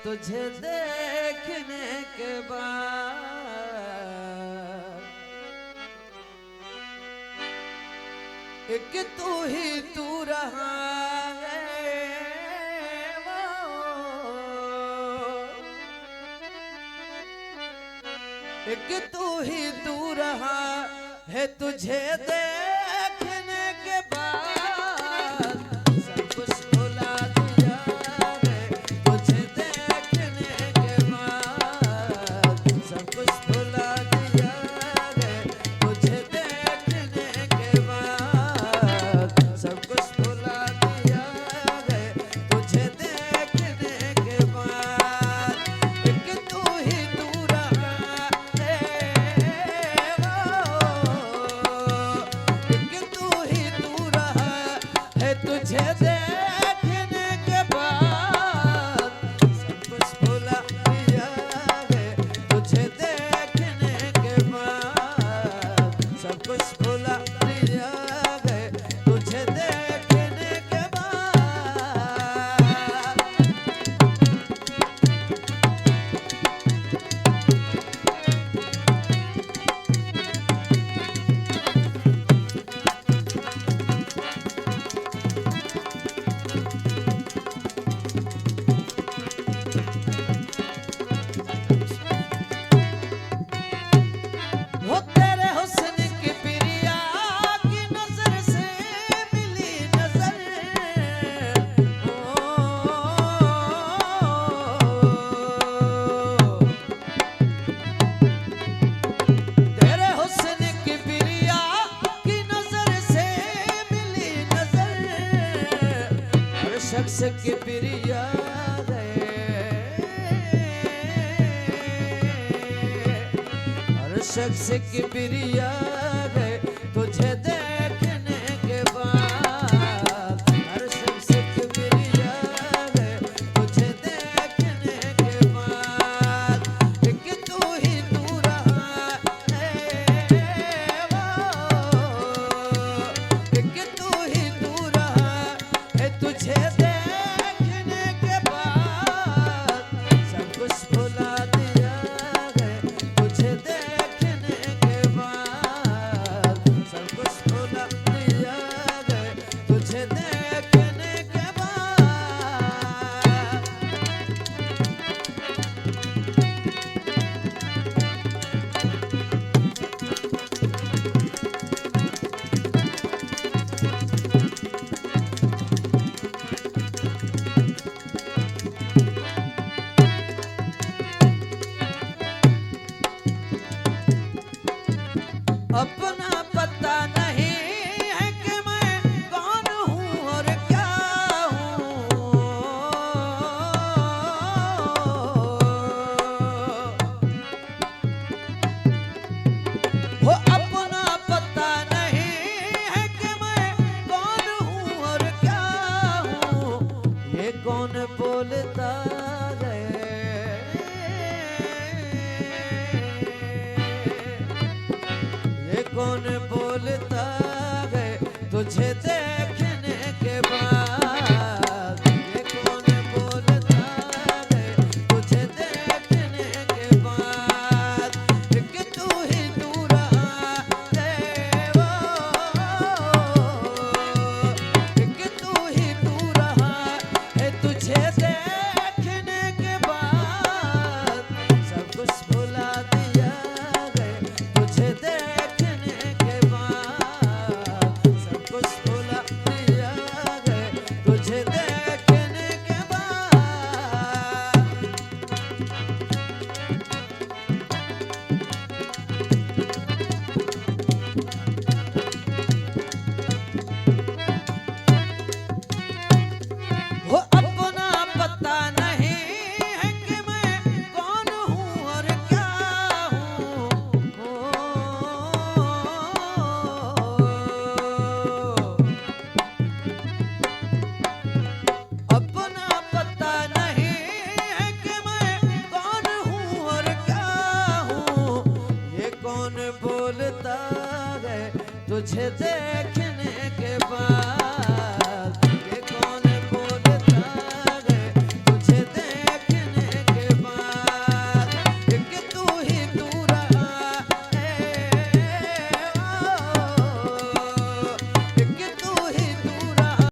तुझे देखने के बाद एक तू ही तू रहा है एक तू ही तू रहा है तुझे देखने के बाद सब कुछ भुला दिया है तुझे देखने के बाद सब कुछ भुला दिया है तुझे देखने के बाद सब कुछ भुला दिया है तुझे देखने के बाद एक तू ही तू रहा तुझे देखने के बाद सब कुछ भुला दिया है तुझे देखने के बाद सब कुछ भुला दिया है तुझे देखने के बाद वो तेरे हुस्न की प्रिया की नजर से मिली नजर तेरे हुस्न की प्रिया की नजर से मिली नजर हर शख्स की प्रिया शख्स की प्रिया है तुझे देखने के बाद हर शख्स की प्रिया है तुझे देखने के बाद एक तू ही तू रहा है एक तू ही तू रहा है तुझे देखने के बाद सब कुछ भुला दिया है तुझे सब कुछ भुला दिया है तुझे देखने के बाद अपना पता नहीं है कि मैं कौन हूँ और क्या हूँ वो अपना पता नहीं है कि मैं कौन हूँ और क्या हूँ ये कौन बोलता है कौन बोलता है तुझे देखने के बाद ये कौन बोलता है तुझे देखने के बाद एक तू ही तू रहा है एक तू ही तू रहा है तुझे देखने के बाद सब कुछ भुला दिया है तुझे देखने के बाद सब कुछ भुला दिया है तुझे देखने के बाद वो अपना पता नहीं है कि मैं कौन हूँ और क्या हूँ अपना पता नहीं है कि मैं कौन हूँ और क्या हूँ ये कौन बोलता है तुझे देख